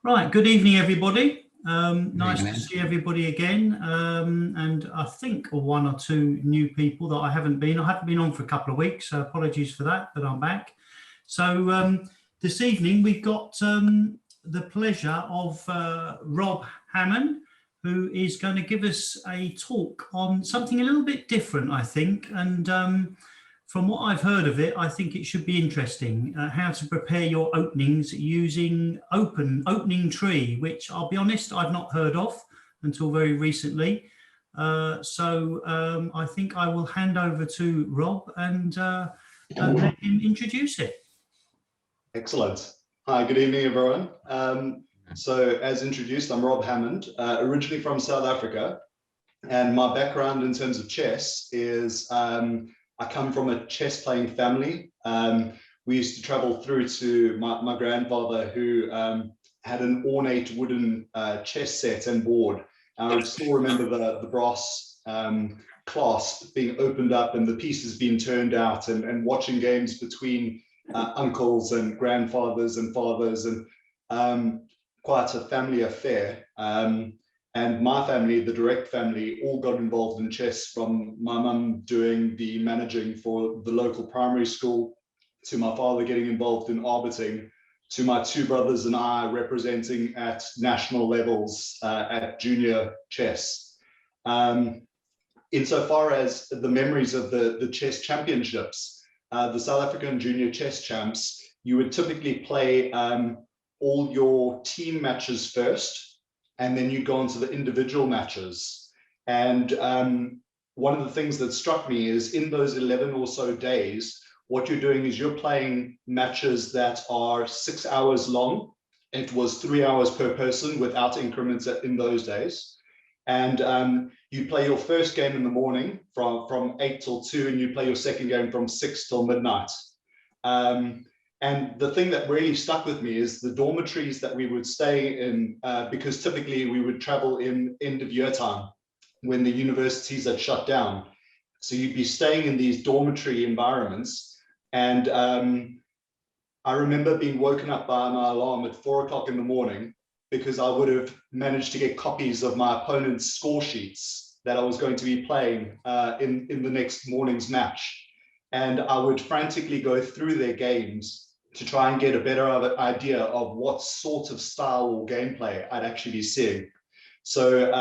Right, good evening, everybody. Nice to see everybody again. And I think one or two new people that I haven't been on for a couple of weeks, so apologies for that, but I'm back. So this evening we've got the pleasure of Rob Hammond, who is going to give us a talk on something a little bit different, I think. And from what I've heard of it, I think it should be interesting, how to prepare your openings using opening tree, which I'll be honest, I've not heard of until very recently. So I think I will hand over to Rob and let him introduce it. Excellent. Hi, good evening, everyone. So as introduced, I'm Rob Hammond, originally from South Africa. And my background in terms of chess is I come from a chess playing family. We used to travel through to my grandfather, who had an ornate wooden chess set and board. I would still remember the brass clasp being opened up and the pieces being turned out, and watching games between uncles and grandfathers and fathers, and quite a family affair. And my family, the direct family, all got involved in chess, from my mum doing the managing for the local primary school, to my father getting involved in arbiting, to my two brothers and I representing at national levels at junior chess. Insofar as the memories of the chess championships, the South African junior chess champs, you would typically play all your team matches first, and then you go on to the individual matches. And one of the things that struck me is, in those 11 or so days, what you're doing is you're playing matches that are 6 hours long. It was 3 hours per person without increments in those days. And you play your first game in the morning from 8 till 2, and you play your second game from 6 till midnight. And the thing that really stuck with me is the dormitories that we would stay in, because typically we would travel in end of year time when the universities had shut down. So you'd be staying in these dormitory environments. And I remember being woken up by my alarm at 4 o'clock in the morning, because I would have managed to get copies of my opponent's score sheets that I was going to be playing in the next morning's match. And I would frantically go through their games to try and get a better idea of what sort of style or gameplay I'd actually be seeing. So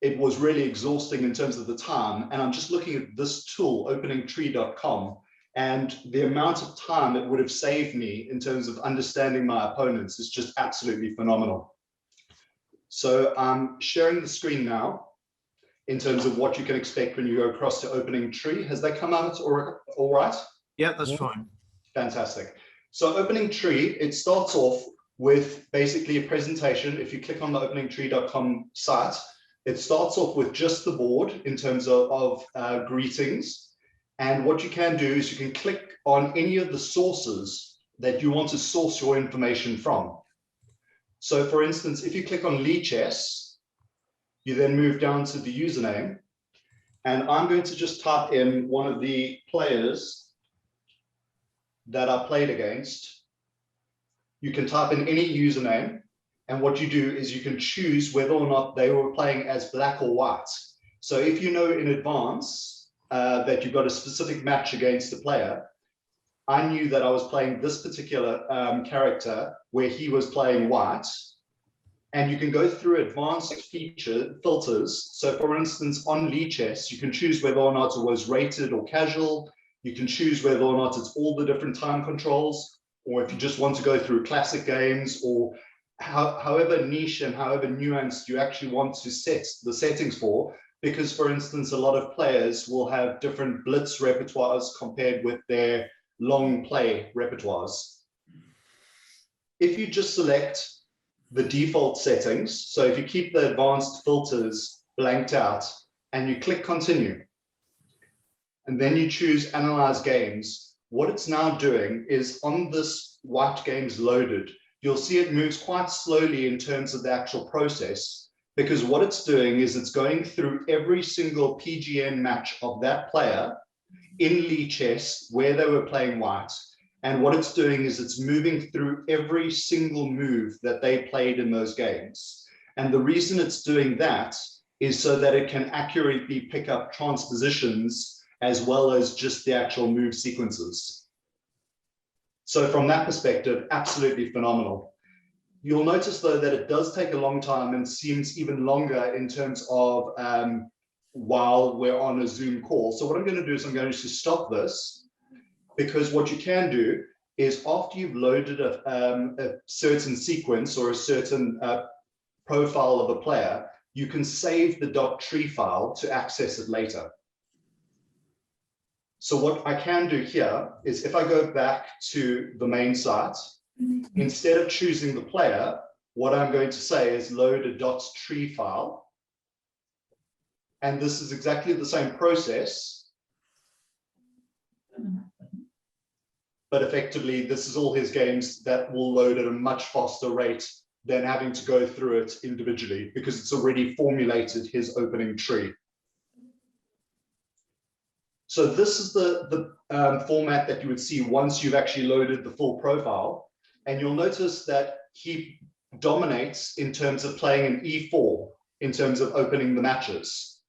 it was really exhausting in terms of the time. And I'm just looking at this tool, openingtree.com, and the amount of time it would have saved me in terms of understanding my opponents is just absolutely phenomenal. So I'm sharing the screen now in terms of what you can expect when you go across to Opening Tree. Has that come out all right? Yeah, that's fine. Fantastic. So Opening Tree, it starts off with basically a presentation. If you click on the openingtree.com site, it starts off with just the board in terms of greetings. And what you can do is you can click on any of the sources that you want to source your information from. So for instance, if you click on Lichess, you then move down to the username. And I'm going to just type in one of the players that I played against. You can type in any username, and what you do is you can choose whether or not they were playing as black or white. So if you know in advance that you've got a specific match against a player, I knew that I was playing this particular character where he was playing white, and you can go through advanced feature filters. So for instance, on Lichess, you can choose whether or not it was rated or casual. You can choose whether or not it's all the different time controls, or if you just want to go through classic games, or however niche and however nuanced you actually want to set the settings for. Because for instance, a lot of players will have different blitz repertoires compared with their long play repertoires. If you just select the default settings, so if you keep the advanced filters blanked out and you click continue, and then you choose Analyze Games, what it's now doing is, on this white games loaded, you'll see it moves quite slowly in terms of the actual process, because what it's doing is it's going through every single PGN match of that player in Lichess where they were playing white, And what it's doing is it's moving through every single move that they played in those games. And the reason it's doing that is so that it can accurately pick up transpositions as well as just the actual move sequences. So from that perspective, absolutely phenomenal. You'll notice though that it does take a long time and seems even longer in terms of while we're on a Zoom call. So what I'm going to do is I'm going to stop this, because what you can do is after you've loaded a certain sequence or a certain profile of a player, you can save the .tree file to access it later. So what I can do here is if I go back to the main site, instead of choosing the player, what I'm going to say is load a .tree file. And this is exactly the same process, but effectively this is all his games that will load at a much faster rate than having to go through it individually, because it's already formulated his opening tree. So this is the format that you would see once you've actually loaded the full profile. And you'll notice that he dominates in terms of playing an E4 in terms of opening the matches,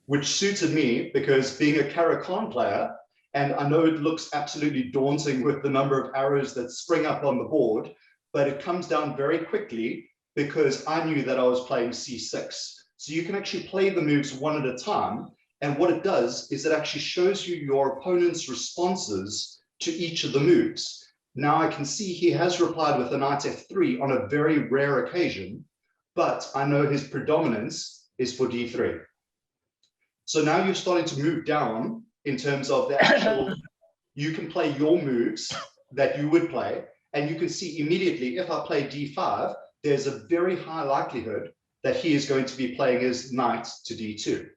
which suited me because being a Caracan player, and I know it looks absolutely daunting with the number of arrows that spring up on the board, but it comes down very quickly because I knew that I was playing C6. So you can actually play the moves one at a time. And what it does is it actually shows you your opponent's responses to each of the moves. Now I can see he has replied with a knight F3 on a very rare occasion, but I know his predominance is for D3. So now you're starting to move down in terms of the actual, you can play your moves that you would play, and you can see immediately if I play D5, there's a very high likelihood that he is going to be playing his knight to D2.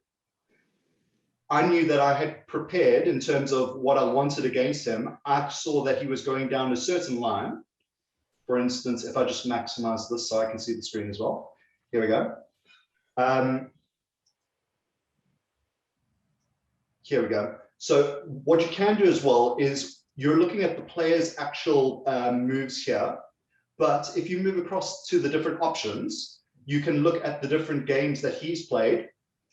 I knew that I had prepared in terms of what I wanted against him. I saw that he was going down a certain line. For instance, if I just maximize this so I can see the screen as well. Here we go. Here we go. So what you can do as well is you're looking at the player's actual moves here. But if you move across to the different options, you can look at the different games that he's played,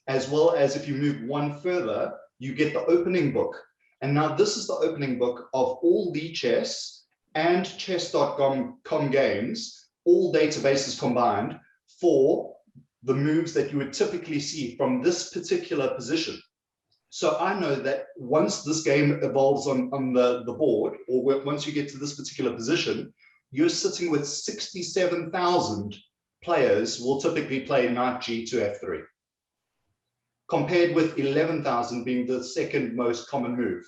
as well as if you move one further, you get the opening book. And now this is the opening book of all Chess and chess.com games, all databases combined, for the moves that you would typically see from this particular position. So I know that once this game evolves on the board, or once you get to this particular position, you're sitting with 67,000 players will typically play knight G to F3, compared with 11,000 being the second most common move.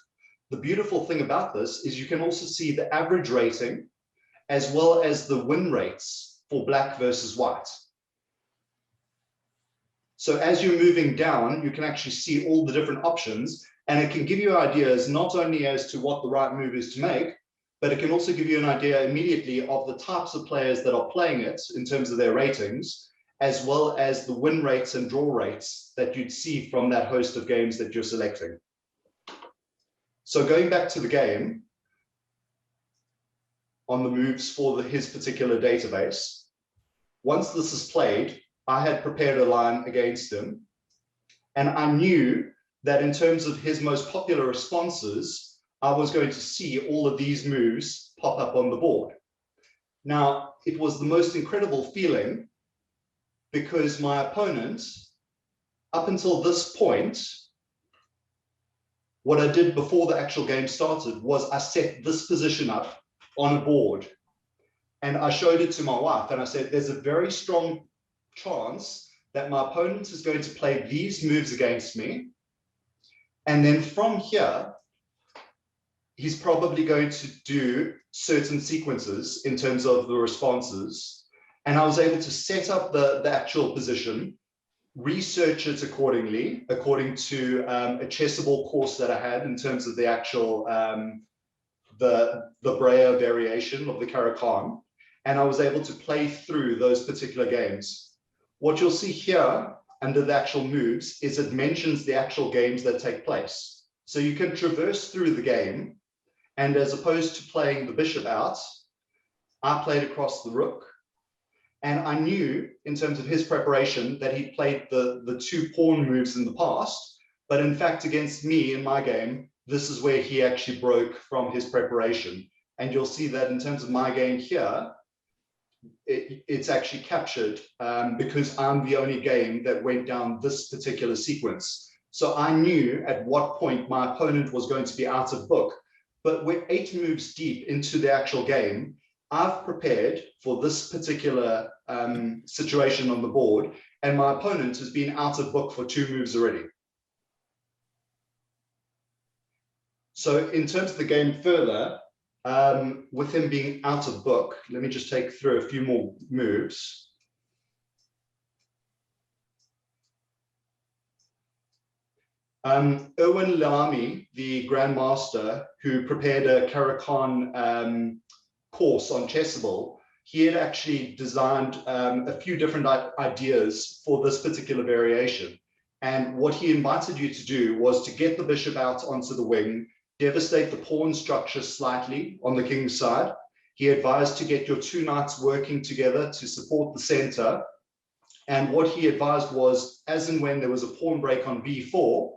The beautiful thing about this is you can also see the average rating as well as the win rates for black versus white. So as you're moving down, you can actually see all the different options, and it can give you ideas not only as to what the right move is to make, but it can also give you an idea immediately of the types of players that are playing it in terms of their ratings, as well as the win rates and draw rates that you'd see from that host of games that you're selecting. So going back to the game, on the moves for his particular database, once this is played, I had prepared a line against him, and I knew that in terms of his most popular responses, I was going to see all of these moves pop up on the board. Now, it was the most incredible feeling because my opponent, up until this point, what I did before the actual game started was I set this position up on a board, and I showed it to my wife, and I said, there's a very strong chance that my opponent is going to play these moves against me, and then from here he's probably going to do certain sequences in terms of the responses. And I was able to set up the actual position, research it accordingly, according to a chessable course that I had in terms of the actual the Breyer variation of the Caracan, and I was able to play through those particular games. What you'll see here under the actual moves is it mentions the actual games that take place. So you can traverse through the game And as opposed to playing the bishop out, I played across the rook. And I knew in terms of his preparation that he played the 2 pawn moves in the past. But in fact, against me in my game, this is where he actually broke from his preparation. And you'll see that in terms of my game here, it's actually captured because I'm the only game that went down this particular sequence. So I knew at what point my opponent was going to be out of book. But we're 8 moves deep into the actual game. I've prepared for this particular situation on the board, and my opponent has been out of book for 2 moves already. So in terms of the game further, with him being out of book, let me just take through a few more moves. Erwin Lamy, the Grandmaster, who prepared a Caracan course on Chessable, he had actually designed a few different ideas for this particular variation. And what he invited you to do was to get the bishop out onto the wing, devastate the pawn structure slightly on the king's side. He advised to get your 2 knights working together to support the center. And what he advised was, as and when there was a pawn break on b4,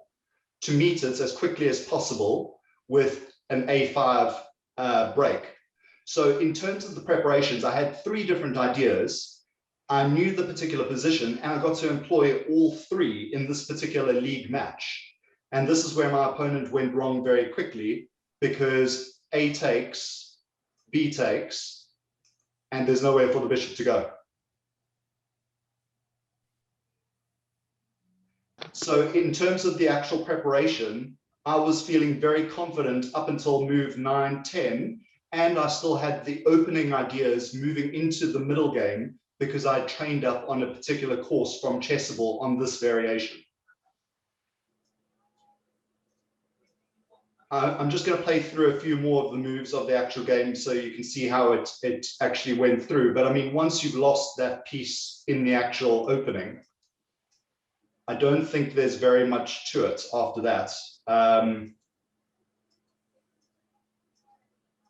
to meet it as quickly as possible with an a5 break. So in terms of the preparations, I had 3 different ideas. I knew the particular position, and I got to employ all 3 in this particular league match. And this is where my opponent went wrong very quickly, because A takes, B takes, and there's nowhere for the bishop to go. So in terms of the actual preparation, I was feeling very confident up until move 9, 10, and I still had the opening ideas moving into the middle game because I trained up on a particular course from Chessable on this variation. I'm just going to play through a few more of the moves of the actual game so you can see how it actually went through. But I mean, once you've lost that piece in the actual opening, I don't think there's very much to it after that.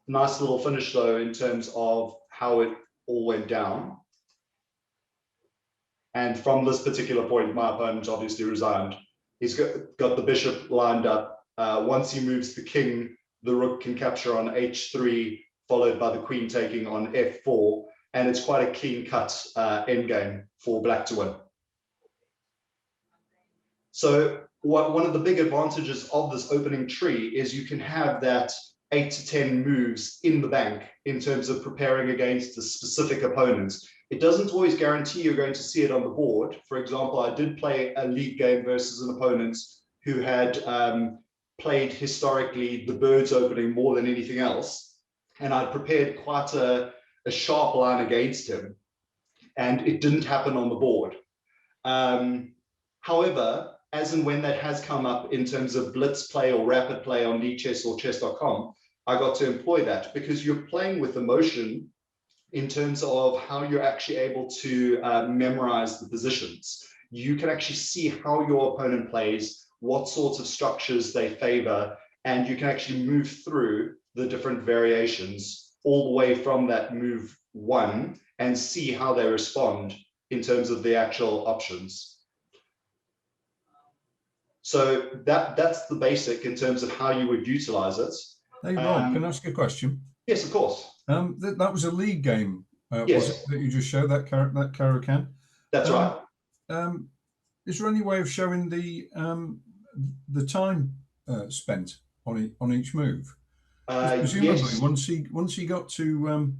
Nice little finish though in terms of how it all went down. And from this particular point, my opponent obviously resigned. He's got the bishop lined up. Once he moves the king, the rook can capture on h3, followed by the queen taking on f4. And it's quite a clean-cut endgame for black to win. So one of the big advantages of this opening tree is you can have that 8 to 10 moves in the bank in terms of preparing against a specific opponent. It doesn't always guarantee you're going to see it on the board. For example, I did play a league game versus an opponent who had played historically the birds opening more than anything else. And I prepared quite a sharp line against him. And it didn't happen on the board. However, as and when that has come up in terms of blitz play or rapid play on Chess or chess.com, I got to employ that because you're playing with emotion in terms of how you're actually able to memorize the positions. You can actually see how your opponent plays, what sorts of structures they favor, and you can actually move through the different variations all the way from that move 1 and see how they respond in terms of the actual options. So that's the basic in terms of how you would utilize it. Hey, Rob, can I ask a question? Yes, of course. That was a league game, yes. Was it, that you just showed, that Caracan? That's right. Is there any way of showing the time spent on each move? Presumably, yes. once he got to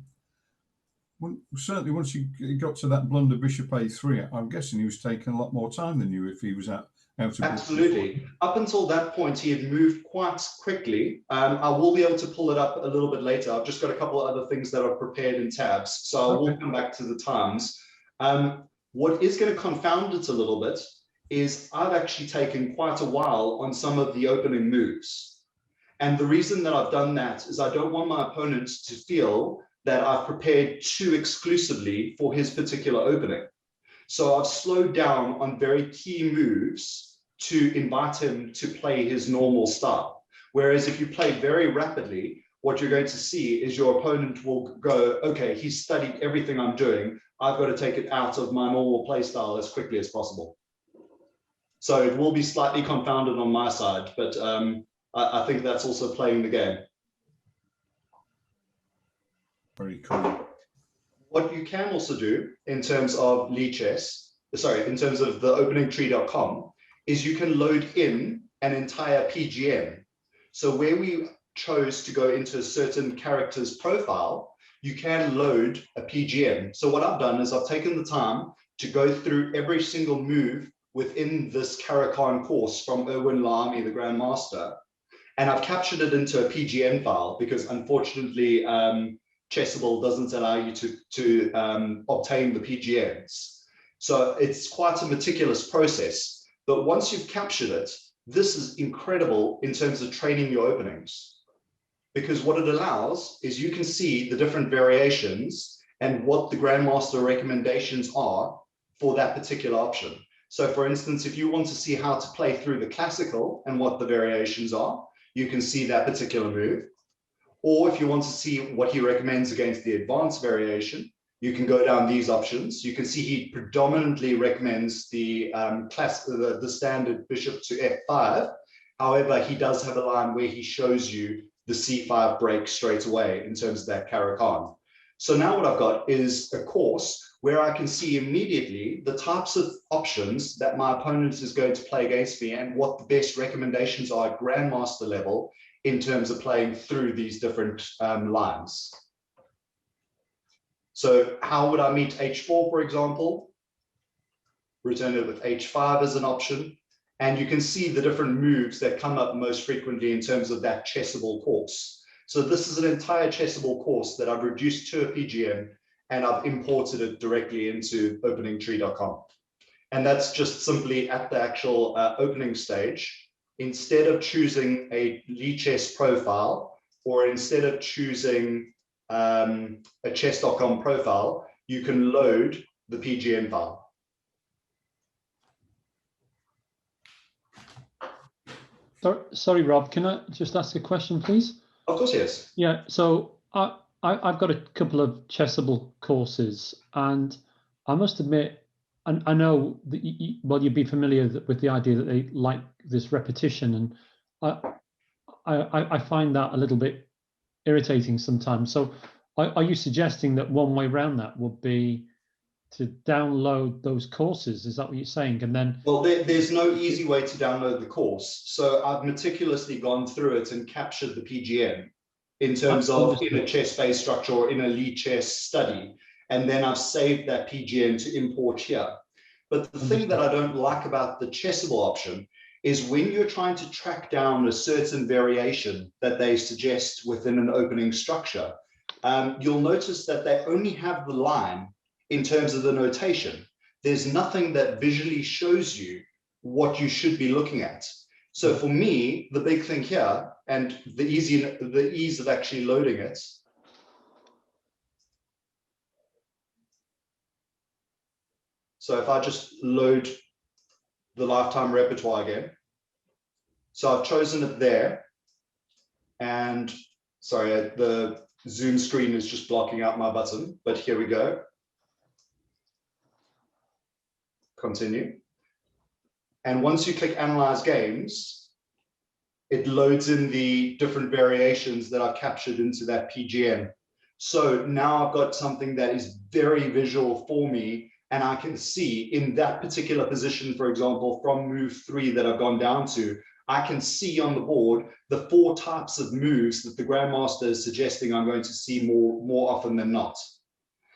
certainly once he got to that blunder bishop a3, I'm guessing he was taking a lot more time than you if he was out. Absolutely. Up until that point, he had moved quite quickly. I will be able to pull it up a little bit later. I've just got a couple of other things that are prepared in tabs, so I will come back to the times. What is going to confound it a little bit is I've actually taken quite a while on some of the opening moves. And the reason that I've done that is I don't want my opponent to feel that I've prepared too exclusively for his particular opening. So I've slowed down on very key moves to invite him to play his normal style. Whereas if you play very rapidly, what you're going to see is your opponent will go, okay, he's studied everything I'm doing. I've got to take it out of my normal play style as quickly as possible. So it will be slightly confounded on my side, but I think that's also playing the game. Very cool. What you can also do in terms of Lichess, in terms of the openingtree.com, is you can load in an entire PGN. So where we chose to go into a certain character's profile, you can load a PGN. So what I've done is I've taken the time to go through every single move within this Caracan course from Erwin Lamy, the Grandmaster, and I've captured it into a PGN file because unfortunately, Chessable doesn't allow you to obtain the PGNs. So it's quite a meticulous process, but once you've captured it, this is incredible in terms of training your openings, because what it allows is you can see the different variations and what the Grandmaster recommendations are for that particular option. So for instance, if you want to see how to play through the classical and what the variations are, you can see that particular move. Or if you want to see what he recommends against the advanced variation, you can go down these options. You can see he predominantly recommends the standard bishop to f5. However, he does have a line where he shows you the c5 break straight away in terms of that Caracan. So now what I've got is a course where I can see immediately the types of options that my opponent is going to play against me and what the best recommendations are at Grandmaster level in terms of playing through these different lines. So how would I meet h4, for example? Return it with h5 as an option. And you can see the different moves that come up most frequently in terms of that chessable course. So this is an entire chessable course that I've reduced to a PGN and I've imported it directly into openingtree.com. And that's just simply at the actual opening stage. Instead of choosing a Lichess profile, or instead of choosing a chess.com profile, you can load the PGN file. Sorry, Rob, can I just ask a question, please? Of course, yes. Yeah, so I've got a couple of chessable courses, and I must admit, and I know that you'd be familiar with the idea that they like this repetition, and I find that a little bit irritating sometimes. So are you suggesting that one way around that would be to download those courses? Is that what you're saying? And then, well, there's no easy way to download the course. So I've meticulously gone through it and captured the PGN in terms of in a chess-based structure or in a Lichess study. And then I've saved that PGN to import here. But the thing that I don't like about the chessable option is when you're trying to track down a certain variation that they suggest within an opening structure, you'll notice that they only have the line in terms of the notation. There's nothing that visually shows you what you should be looking at. So for me, the big thing here, and the ease of actually loading it, so if I just load the lifetime repertoire again, so I've chosen it there, and sorry, the Zoom screen is just blocking out my button, but here we go. Continue. And once you click Analyze Games, it loads in the different variations that I've captured into that PGN. So now I've got something that is very visual for me, and I can see in that particular position, for example, from move 3 that I've gone down to, I can see on the board the 4 types of moves that the Grandmaster is suggesting I'm going to see more often than not.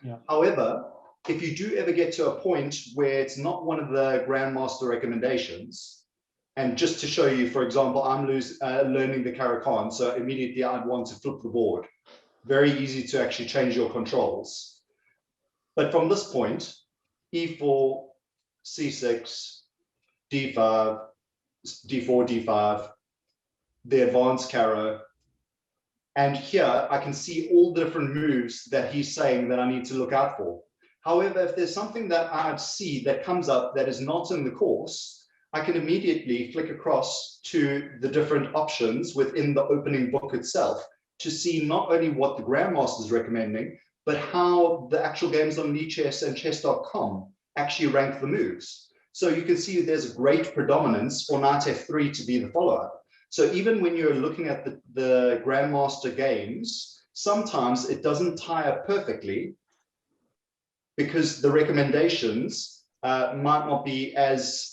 Yeah. However, if you do ever get to a point where it's not one of the Grandmaster recommendations, and just to show you, for example, I'm learning the Caracan, so immediately I'd want to flip the board. Very easy to actually change your controls. But from this point, E4, C6, D5, D4, D5, the advanced Caro, and here I can see all the different moves that he's saying that I need to look out for. However, if there's something that I see that comes up that is not in the course, I can immediately flick across to the different options within the opening book itself to see not only what the Grandmaster is recommending, but how the actual games on Lichess and chess.com actually rank the moves. So you can see there's a great predominance for knight f3 to be the follow-up. So even when you're looking at the Grandmaster games, sometimes it doesn't tie up perfectly because the recommendations might not be as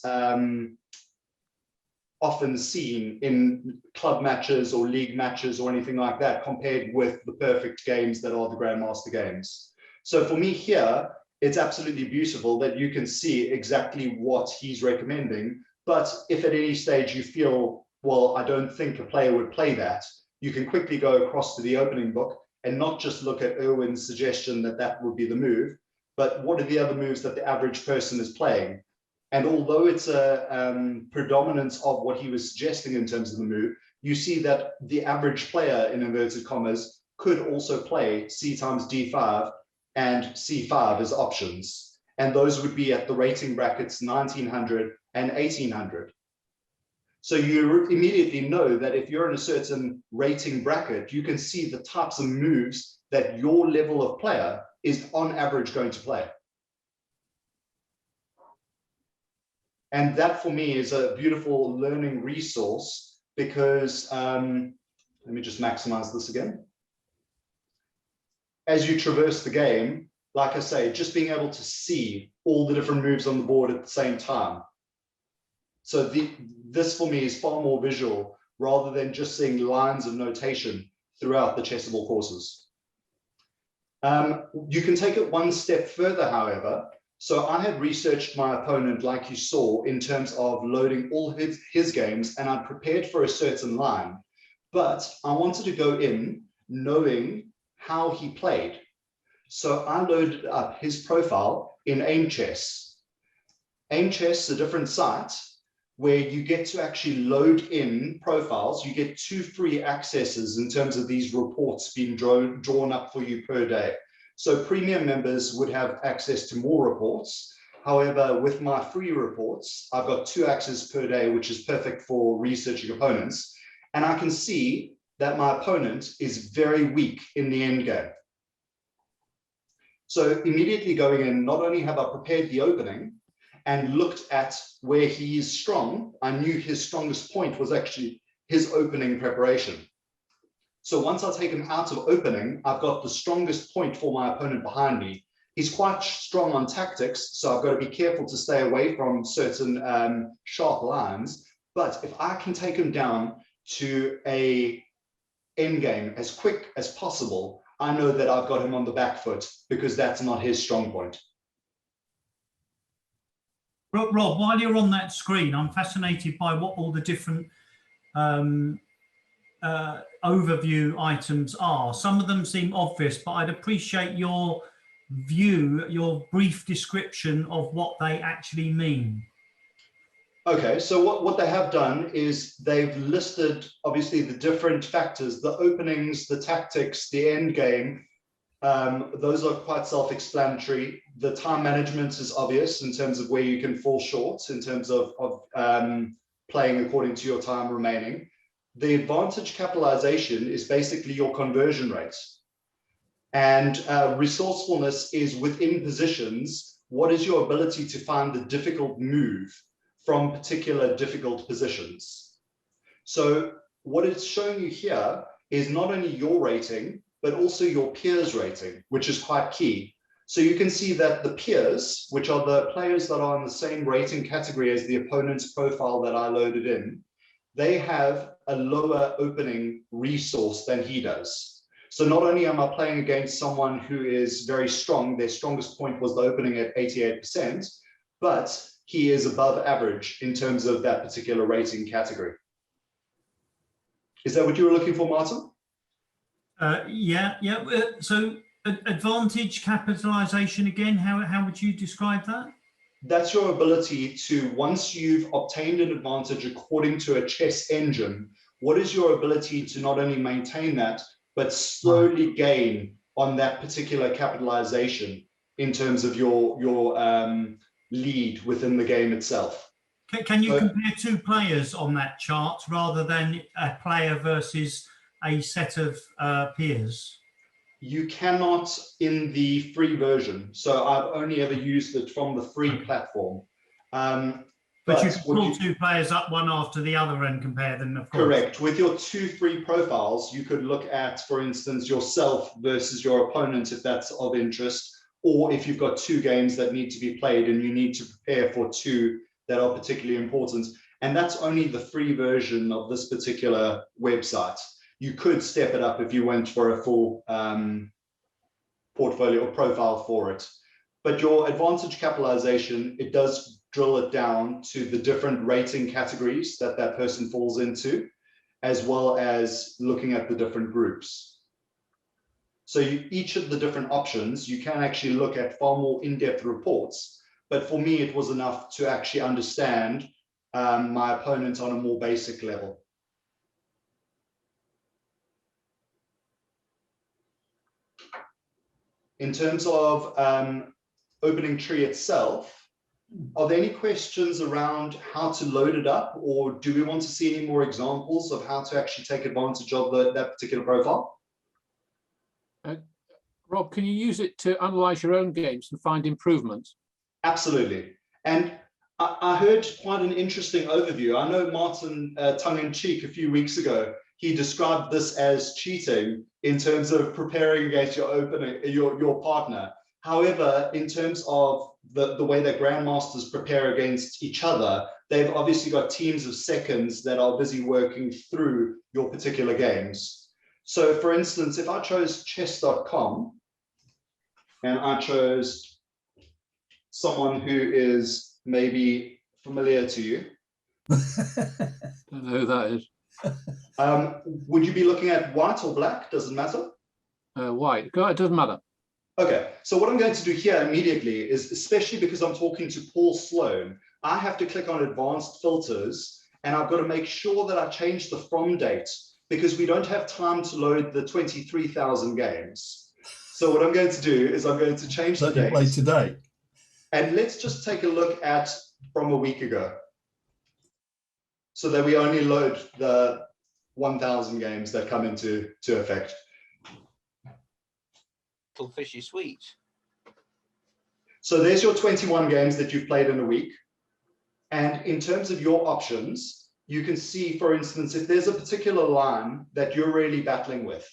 often seen in club matches or league matches or anything like that compared with the perfect games that are the Grandmaster games. So for me here, it's absolutely beautiful that you can see exactly what he's recommending. But if at any stage you feel, well, I don't think a player would play that, you can quickly go across to the opening book and not just look at Erwin's suggestion that that would be the move, but what are the other moves that the average person is playing? And although it's a predominance of what he was suggesting in terms of the move, you see that the average player, in inverted commas, could also play c times d5 and c5 as options. And those would be at the rating brackets 1900 and 1800. So you immediately know that if you're in a certain rating bracket, you can see the types of moves that your level of player is on average going to play. And that for me is a beautiful learning resource because, let me just maximize this again. As you traverse the game, like I say, just being able to see all the different moves on the board at the same time. So this for me is far more visual rather than just seeing lines of notation throughout the chessable courses. You can take it one step further, however. So I had researched my opponent, like you saw, in terms of loading all his games, and I prepared for a certain line. But I wanted to go in knowing how he played. So I loaded up his profile in Aim Chess. Aim Chess is a different site where you get to actually load in profiles. You get 2 free accesses in terms of these reports being drawn up for you per day. So premium members would have access to more reports. However, with my free reports, I've got 2 access per day, which is perfect for researching opponents. And I can see that my opponent is very weak in the end game. So immediately going in, not only have I prepared the opening and looked at where he is strong, I knew his strongest point was actually his opening preparation. So once I take him out of opening, I've got the strongest point for my opponent behind me. He's quite strong on tactics, so I've got to be careful to stay away from certain sharp lines. But if I can take him down to a endgame as quick as possible, I know that I've got him on the back foot because that's not his strong point. Rob, while you're on that screen, I'm fascinated by what all the different overview items are. Some of them seem obvious, but I'd appreciate your view, your brief description of what they actually mean. Okay, so what they have done is they've listed obviously the different factors, the openings, the tactics, the end game. Those are quite self-explanatory. The time management is obvious in terms of where you can fall short in terms of playing according to your time remaining. The advantage capitalization is basically your conversion rate. And resourcefulness is within positions. What is your ability to find the difficult move from particular difficult positions? So what it's showing you here is not only your rating, but also your peers rating, which is quite key. So you can see that the peers, which are the players that are in the same rating category as the opponent's profile that I loaded in, they have a lower opening resource than he does. So not only am I playing against someone who is very strong, their strongest point was the opening at 88%, but he is above average in terms of that particular rating category. Is that what you were looking for, Martin? Yeah. So advantage capitalization again, how would you describe that? That's your ability to, once you've obtained an advantage according to a chess engine, what is your ability to not only maintain that, but slowly gain on that particular capitalization in terms of your lead within the game itself? Can you compare 2 players on that chart rather than a player versus a set of peers? You cannot in the free version. So I've only ever used it from the free platform. But you can pull two players up one after the other and compare them, of course. Correct. With your 2 free profiles, you could look at, for instance, yourself versus your opponent, if that's of interest, or if you've got 2 games that need to be played and you need to prepare for 2 that are particularly important. And that's only the free version of this particular website. You could step it up if you went for a full portfolio or profile for it. But your advantage capitalization, it does drill it down to the different rating categories that that person falls into, as well as looking at the different groups. So each of the different options, you can actually look at far more in-depth reports. But for me, it was enough to actually understand my opponent on a more basic level. In terms of opening tree itself, are there any questions around how to load it up, or do we want to see any more examples of how to actually take advantage of that particular profile? Rob, can you use it to analyze your own games and find improvements? Absolutely. And I heard quite an interesting overview. I know Martin, tongue-in-cheek, a few weeks ago, he described this as cheating in terms of preparing against your partner. However, in terms of the way that grandmasters prepare against each other, they've obviously got teams of seconds that are busy working through your particular games. So for instance, if I chose chess.com and I chose someone who is maybe familiar to you. Don't know who that is. Would you be looking at white or black? Doesn't matter. White. It doesn't matter. Okay, so what I'm going to do here immediately is, especially because I'm talking to Paul Sloan, I have to click on advanced filters, and I've got to make sure that I change the from date, because we don't have time to load the 23,000 games. So what I'm going to do is I'm going to change the date. Play today. And let's just take a look at from a week ago, so that we only load the 1,000 games that come into effect. Fishy sweet. So there's your 21 games that you've played in a week. And in terms of your options, you can see, for instance, if there's a particular line that you're really battling with.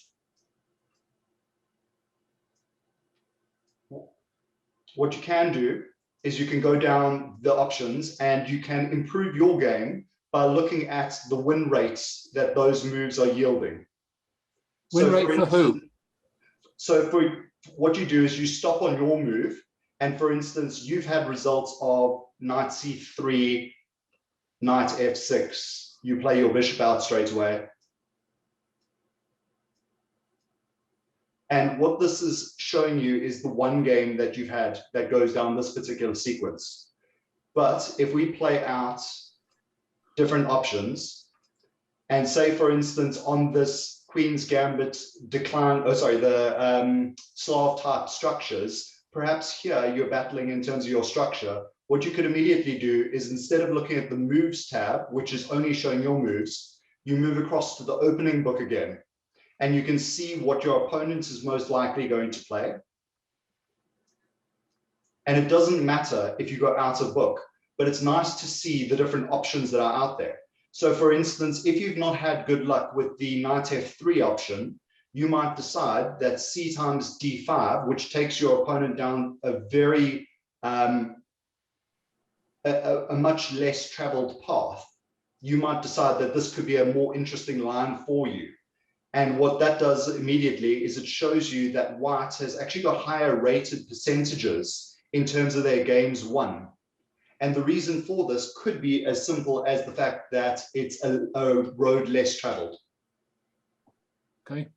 What you can do is you can go down the options and you can improve your game by looking at the win rates that those moves are yielding. Win rate for who? So for what you do is you stop on your move, and for instance, you've had results of knight c3, knight f6. You play your bishop out straight away. And what this is showing you is the one game that you've had that goes down this particular sequence. But if we play out different options, and say, for instance, on this Queen's Gambit decline, the Slav type structures, perhaps here you're battling in terms of your structure. What you could immediately do is, instead of looking at the moves tab, which is only showing your moves, you move across to the opening book again, and you can see what your opponent is most likely going to play. And it doesn't matter if you go out of book, but it's nice to see the different options that are out there. So for instance, if you've not had good luck with the knight f3 option, you might decide that c times d5, which takes your opponent down a very, a much less traveled path. You might decide that this could be a more interesting line for you. And what that does immediately is it shows you that white has actually got higher rated percentages in terms of their games won. And the reason for this could be as simple as the fact that it's a road less traveled. Okay.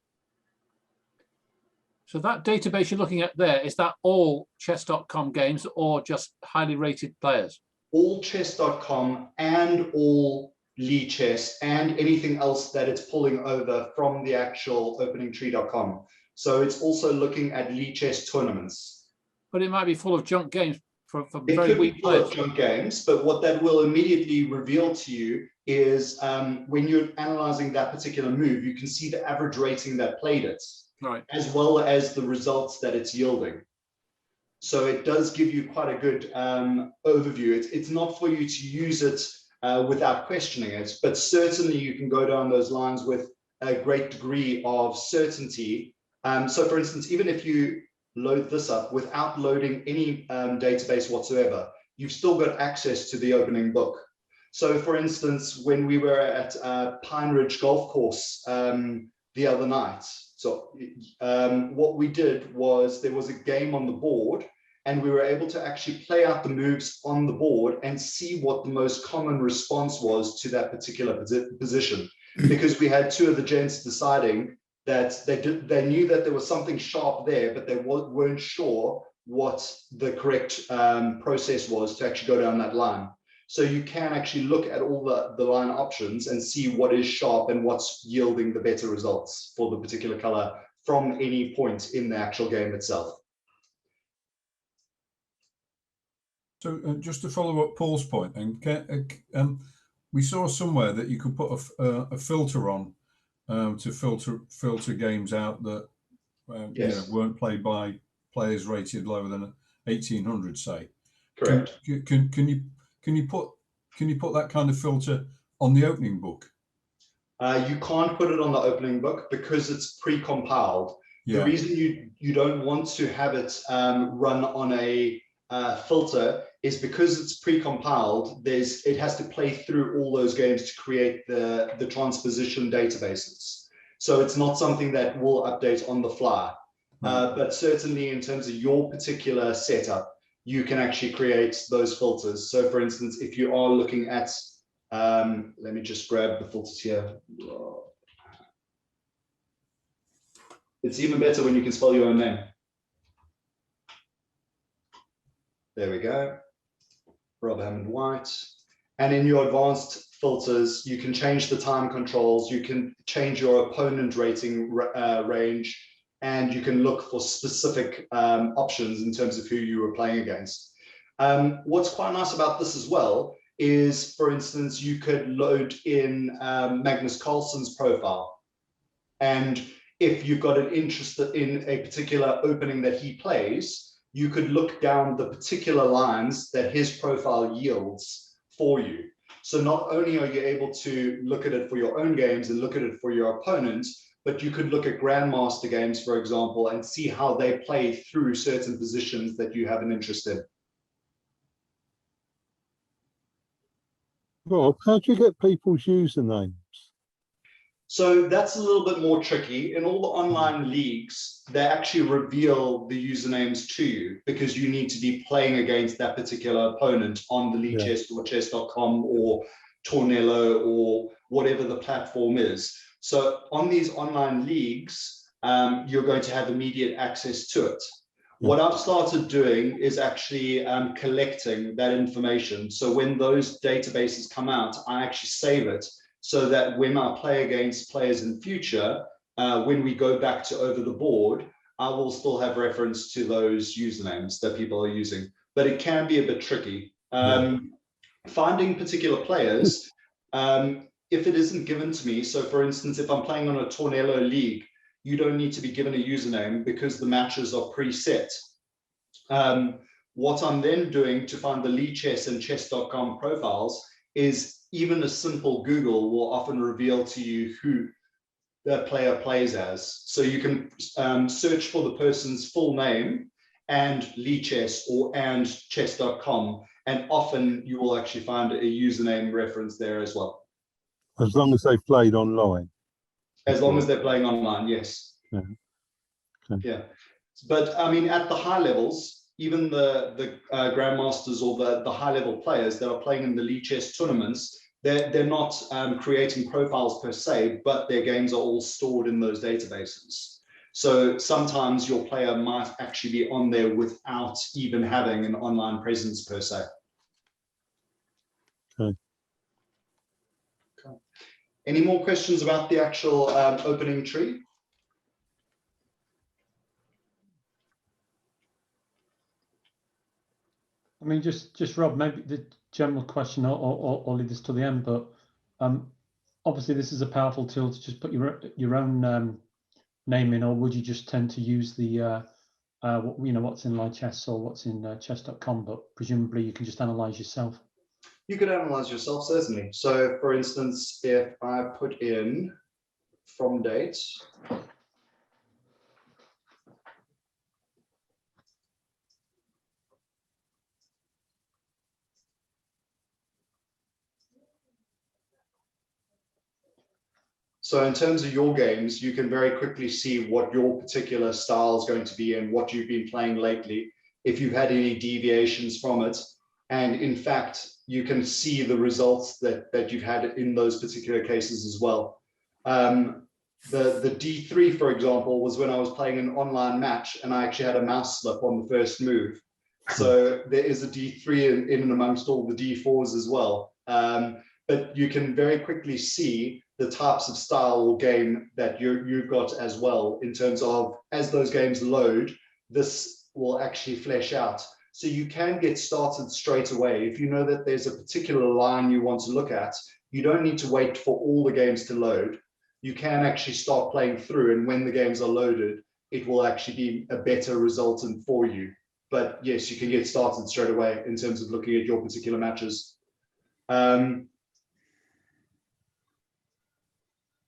So that database you're looking at there, is that all chess.com games or just highly rated players? All chess.com and all Lee Chess and anything else that it's pulling over from the actual openingtree.com. So it's also looking at Lee Chess tournaments. But it might be full of junk games. for It very could be weak full players. of junk games, but what that will immediately reveal to you is when you're analyzing that particular move, you can see the average rating that played it, Right. as well as the results that it's yielding. So it does give you quite a good overview. It's not for you to use it without questioning it, but certainly you can go down those lines with a great degree of certainty. So for instance, even if you load this up without loading any database whatsoever, you've still got access to the opening book. So for instance, when we were at Pine Ridge Golf Course the other night, so what we did was there was a game on the board, and we were able to actually play out the moves on the board and see what the most common response was to that particular position. Because we had two of the gents deciding that they knew that there was something sharp there, but they weren't sure what the correct process was to actually go down that line. So you can actually look at all the line options and see what is sharp and what's yielding the better results for the particular color from any point in the actual game itself. So just to follow up Paul's point, and we saw somewhere that you could put a filter on to filter games out that Yes. weren't played by players rated lower than 1800, say. Correct. Can you put that kind of filter on the opening book? You can't put it on the opening book because it's pre-compiled. Yeah. The reason you don't want to have it run on a filter is because it's pre-compiled. It has to play through all those games to create the transposition databases. So it's not something that will update on the fly. Right. But certainly in terms of your particular setup, you can actually create those filters. So for instance, if you are looking at, let me just grab the filters here. It's even better when you can spell your own name. There we go. Rob Hammond White. And in your advanced filters, you can change the time controls, you can change your opponent rating range, and you can look for specific options in terms of who you were playing against. What's quite nice about this as well is, for instance, you could load in Magnus Carlsen's profile. And if you've got an interest in a particular opening that he plays, you could look down the particular lines that his profile yields for you. So not only are you able to look at it for your own games and look at it for your opponents, but you could look at Grandmaster games, for example, and see how they play through certain positions that you have an interest in. Rob, how do you get people's usernames? So that's a little bit more tricky. In all the online leagues, they actually reveal the usernames to you because you need to be playing against that particular opponent on the Lichess or chess.com or Tornello or whatever the platform is. So on these online leagues, you're going to have immediate access to it. What I've started doing is actually collecting that information. So when those databases come out, I actually save it so that when I play against players in future, when we go back to over the board, I will still have reference to those usernames that people are using. But it can be a bit tricky. Finding particular players, if it isn't given to me, so for instance, if I'm playing on a Tornello league, you don't need to be given a username because the matches are preset. What I'm then doing to find the Lichess and chess.com profiles is even a simple Google will often reveal to you who that player plays as. So you can search for the person's full name and Lichess and chess.com, and often you will actually find a username reference there as well. As long as they've played online. As long as they're playing online, yes. Yeah. Okay. Yeah. But I mean, at the high levels, even the grandmasters or the high level players that are playing in the Lichess tournaments, they're not creating profiles per se, but their games are all stored in those databases. So sometimes your player might actually be on there without even having an online presence per se. Okay. Any more questions about the actual opening tree? I mean, just Rob, maybe the general question, or leave this to the end, but obviously this is a powerful tool to just put your own name in, or would you just tend to use the what's in Live Chess or what's in chess.com, but presumably you can just analyze yourself? You could analyze yourself, certainly. So for instance, if I put in from date, so in terms of your games, you can very quickly see what your particular style is going to be and what you've been playing lately, if you've had any deviations from it. And in fact, you can see the results that you've had in those particular cases as well. The D3, for example, was when I was playing an online match and I actually had a mouse slip on the first move. So there is a D3 in and amongst all the D4s as well. But you can very quickly see the types of style or game that you've got as well, in terms of, as those games load, this will actually flesh out. So you can get started straight away. If you know that there's a particular line you want to look at, you don't need to wait for all the games to load. You can actually start playing through, and when the games are loaded, it will actually be a better resultant for you. But yes, you can get started straight away in terms of looking at your particular matches.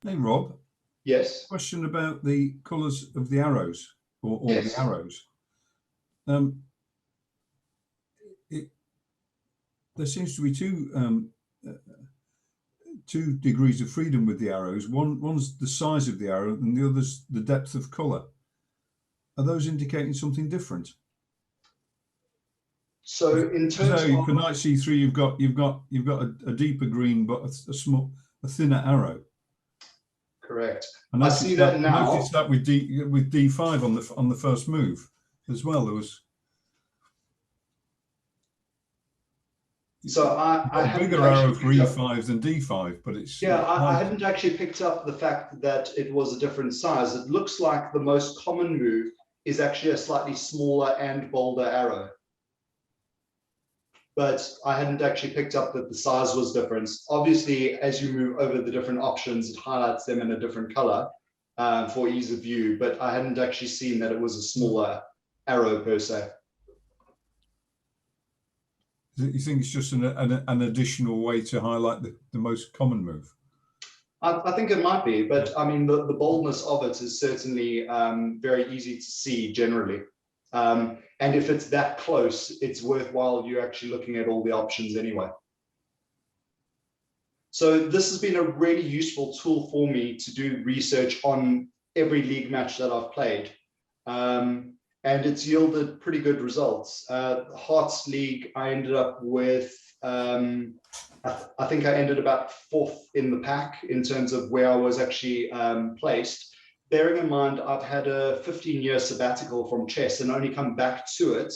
Hey, Rob. Yes. Question about the colours of the arrows, or Yes. the arrows. There seems to be two degrees of freedom with the arrows. One's the size of the arrow, and the other's the depth of colour. Are those indicating something different? So in terms of for knight c3, you've got a deeper green but a thinner arrow. Correct. And I see that now. I noticed that with d5 on the first move as well. There was. So I have a bigger arrow for e5 than d5, but it's I hadn't actually picked up the fact that it was a different size. It looks like the most common move is actually a slightly smaller and bolder arrow. But I hadn't actually picked up that the size was different. Obviously, as you move over the different options, it highlights them in a different color for ease of view. But I hadn't actually seen that it was a smaller arrow per se. You think it's just an additional way to highlight the most common move? I think it might be, but I mean, the boldness of it is certainly very easy to see generally. And if it's that close, it's worthwhile you actually looking at all the options anyway. So this has been a really useful tool for me to do research on every league match that I've played. And it's yielded pretty good results. Hearts League, I ended up with, I think I ended about 4th in the pack in terms of where I was actually placed. Bearing in mind, I've had a 15-year sabbatical from chess and only come back to it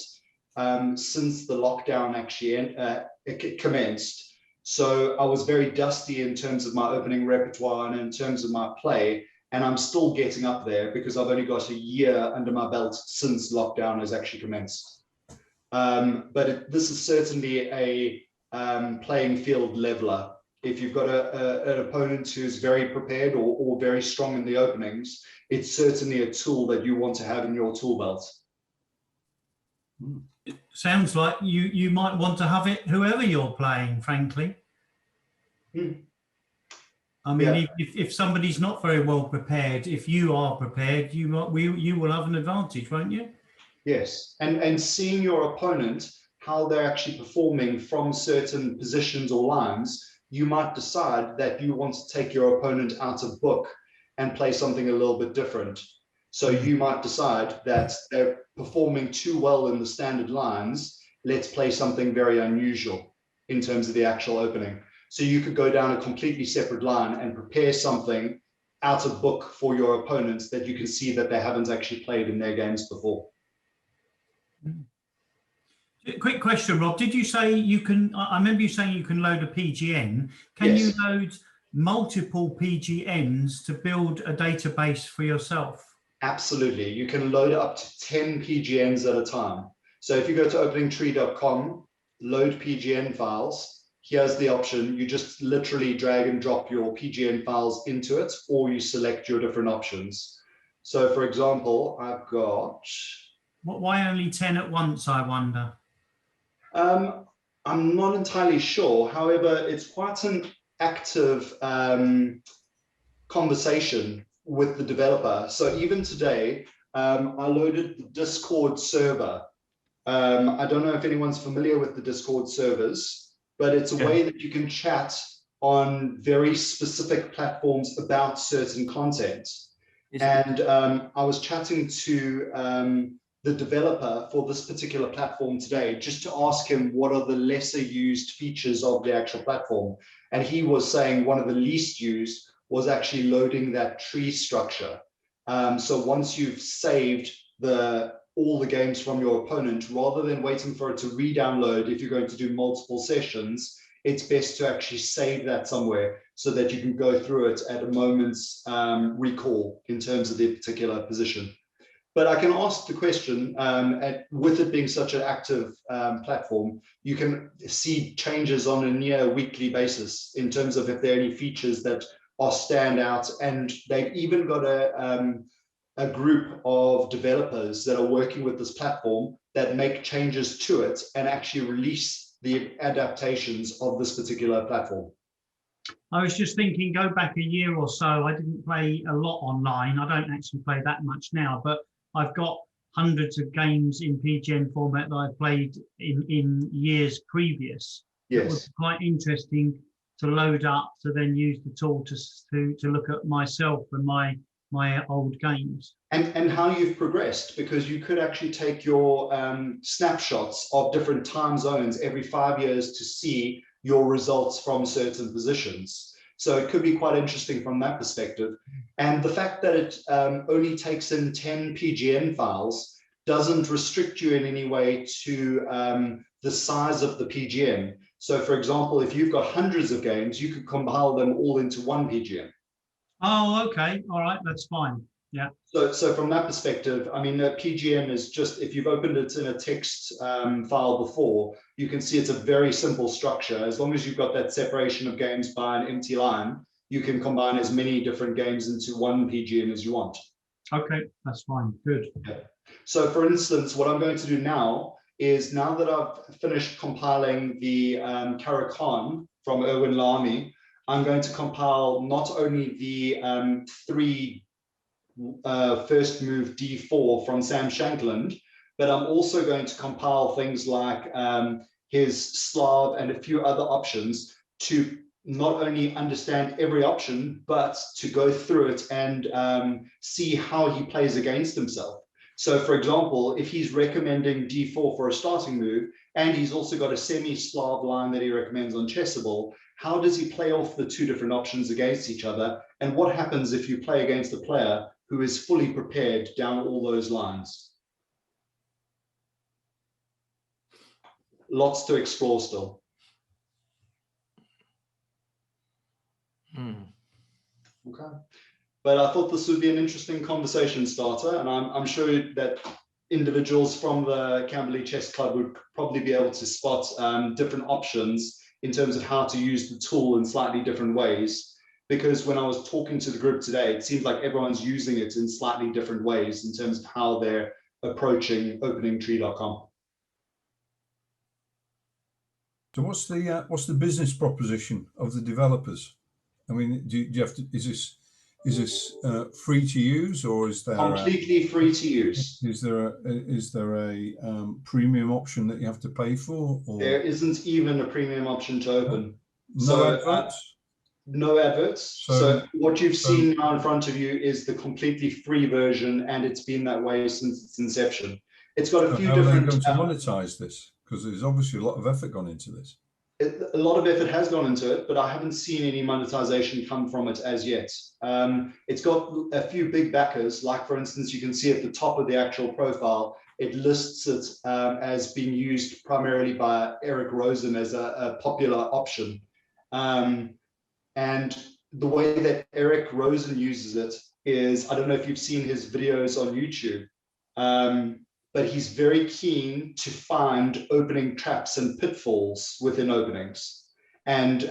since the lockdown actually commenced. So I was very dusty in terms of my opening repertoire and in terms of my play. And I'm still getting up there because I've only got a year under my belt since lockdown has actually commenced. But this is certainly a playing field leveler. If you've got an opponent who's very prepared or very strong in the openings, it's certainly a tool that you want to have in your tool belt. It sounds like you might want to have it whoever you're playing, frankly. I mean, if somebody's not very well prepared, if you are prepared, you will have an advantage, won't you? Yes, and seeing your opponent, how they're actually performing from certain positions or lines, you might decide that you want to take your opponent out of book and play something a little bit different. So you might decide that they're performing too well in the standard lines. Let's play something very unusual in terms of the actual opening. So you could go down a completely separate line and prepare something out of book for your opponents that you can see that they haven't actually played in their games before. Quick question, Rob. Did you say you can, I remember you saying you can load a PGN. Can you load multiple PGNs to build a database for yourself? Absolutely. You can load up to 10 PGNs at a time. So if you go to openingtree.com load PGN files, here's the option. You just literally drag and drop your PGN files into it, or you select your different options. So for example, I've got... Why only 10 at once, I wonder? I'm not entirely sure. However, it's quite an active conversation with the developer. So even today, I loaded the Discord server. I don't know if anyone's familiar with the Discord servers, but it's a way that you can chat on very specific platforms about certain content. And I was chatting to the developer for this particular platform today, just to ask him what are the lesser used features of the actual platform. And he was saying one of the least used was actually loading that tree structure. So once you've saved all the games from your opponent, rather than waiting for it to re-download, if you're going to do multiple sessions, it's best to actually save that somewhere so that you can go through it at a moment's recall in terms of the particular position. But I can ask the question, with it being such an active platform, you can see changes on a near weekly basis in terms of if there are any features that are standout. And they've even got a group of developers that are working with this platform that make changes to it and actually release the adaptations of this particular platform. I was just thinking, go back a year or so, I didn't play a lot online. I don't actually play that much now, but I've got hundreds of games in PGN format that I played in years previous. Yes. It was quite interesting to load up, to then use the tool to look at myself and my old games. And how you've progressed, because you could actually take your snapshots of different time zones every 5 years to see your results from certain positions. So it could be quite interesting from that perspective. And the fact that it only takes in 10 PGN files doesn't restrict you in any way to the size of the PGN. So for example, if you've got hundreds of games, you could compile them all into one PGN. Oh, okay. All right. That's fine. Yeah. So from that perspective, I mean, the PGN is just, if you've opened it in a text file before, you can see it's a very simple structure. As long as you've got that separation of games by an empty line, you can combine as many different games into one PGN as you want. Okay, that's fine. Good. Yeah. So for instance, what I'm going to do now is, now that I've finished compiling the Caracan from Erwin Lamy, I'm going to compile not only the 3 first move D4 from Sam Shankland, but I'm also going to compile things like his Slav and a few other options to not only understand every option, but to go through it and see how he plays against himself. So for example, if he's recommending D4 for a starting move, and he's also got a semi-Slav line that he recommends on Chessable, how does he play off the 2 different options against each other? And what happens if you play against a player who is fully prepared down all those lines? Lots to explore still. Okay. But I thought this would be an interesting conversation starter, and I'm sure that individuals from the Camberley Chess Club would probably be able to spot different options in terms of how to use the tool in slightly different ways. Because when I was talking to the group today, it seems like everyone's using it in slightly different ways in terms of how they're approaching openingtree.com. So what's the business proposition of the developers? I mean, do you have to, is this free to use, or is there completely free to use? Is there a premium option that you have to pay for? Or? There isn't even a premium option to open. No adverts? No adverts. So what you've seen now in front of you is the completely free version, and it's been that way since its inception. It's got a few different... How are they going to monetize this? Because there's obviously a lot of effort gone into this. A lot of effort has gone into it, but I haven't seen any monetization come from it as yet. It's got a few big backers, like for instance, you can see at the top of the actual profile, it lists it as being used primarily by Eric Rosen as a popular option. And the way that Eric Rosen uses it is, I don't know if you've seen his videos on YouTube. but he's very keen to find opening traps and pitfalls within openings. And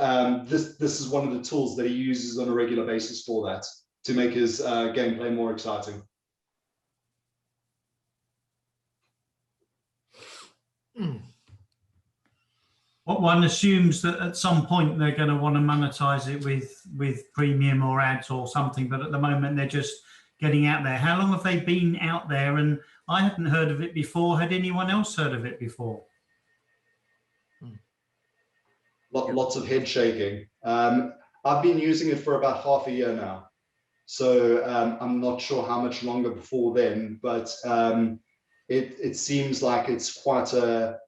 this is one of the tools that he uses on a regular basis for that, to make his gameplay more exciting. What one assumes that at some point they're going to want to monetize it with premium or ads or something, but at the moment they're just getting out there. How long have they been out there? And I hadn't heard of it before. Had anyone else heard of it before? Lots of head shaking. I've been using it for about half a year now, so I'm not sure how much longer before then, but it seems like it's quite a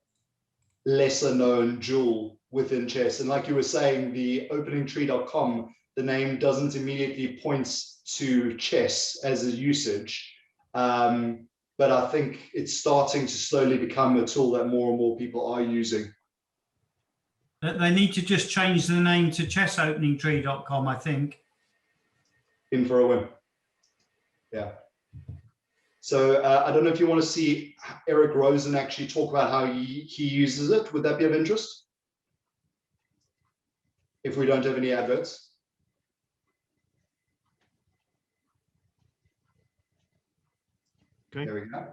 lesser known jewel within chess. And like you were saying, the openingtree.com, the name doesn't immediately point to chess as a usage, but I think it's starting to slowly become a tool that more and more people are using. They need to just change the name to chessopeningtree.com, I think. In for a win. Yeah. So I don't know if you want to see Eric Rosen actually talk about how he uses it. Would that be of interest? If we don't have any adverts. Okay. There we go.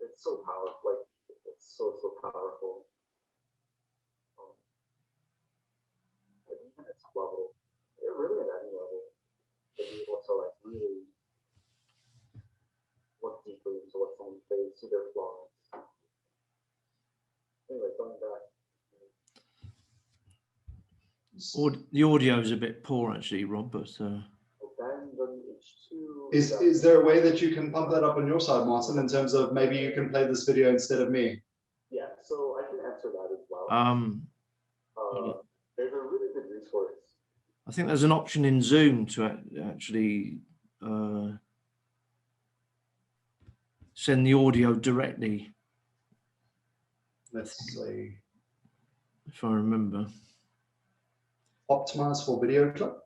It's so powerful, like it's so powerful. And even its level, really at any level, to be able to like really look deeply into what someone face, see their flaws. Anyway, going back. The audio is a bit poor actually, Rob, but is there a way that you can pump that up on your side, Martin, in terms of maybe you can play this video instead of me? Yeah, so I can answer that as well. There's a really good resource. I think there's an option in Zoom to actually send the audio directly. Let's see. If I remember. Optimize for video clip.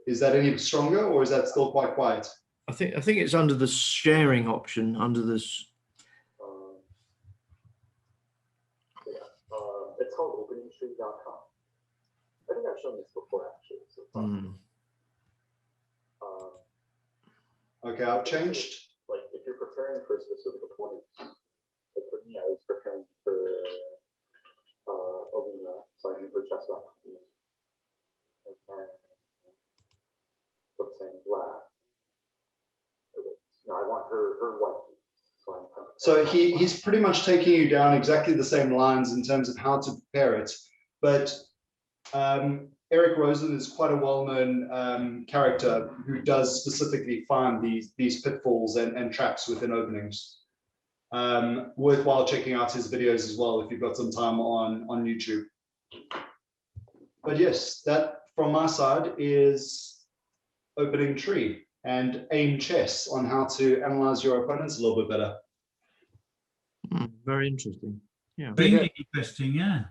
Is that any stronger, or is that still quite quiet? I think it's under the sharing option under this. It's called openingtree.com. I think I've shown this before actually. So okay, I've changed. Like if you're preparing for a specific opponent, like for me, I was preparing for Alina, so I knew for chess.com. And then saying black. No, I want her white. So he's pretty much taking you down exactly the same lines in terms of how to prepare it. But Eric Rosen is quite a well-known character who does specifically find these pitfalls and traps within openings. Worthwhile checking out his videos as well if you've got some time on YouTube. But yes, that from my side is Opening Tree and Aim Chess on how to analyze your opponents a little bit better. Very interesting. Yeah. Really interesting, yeah.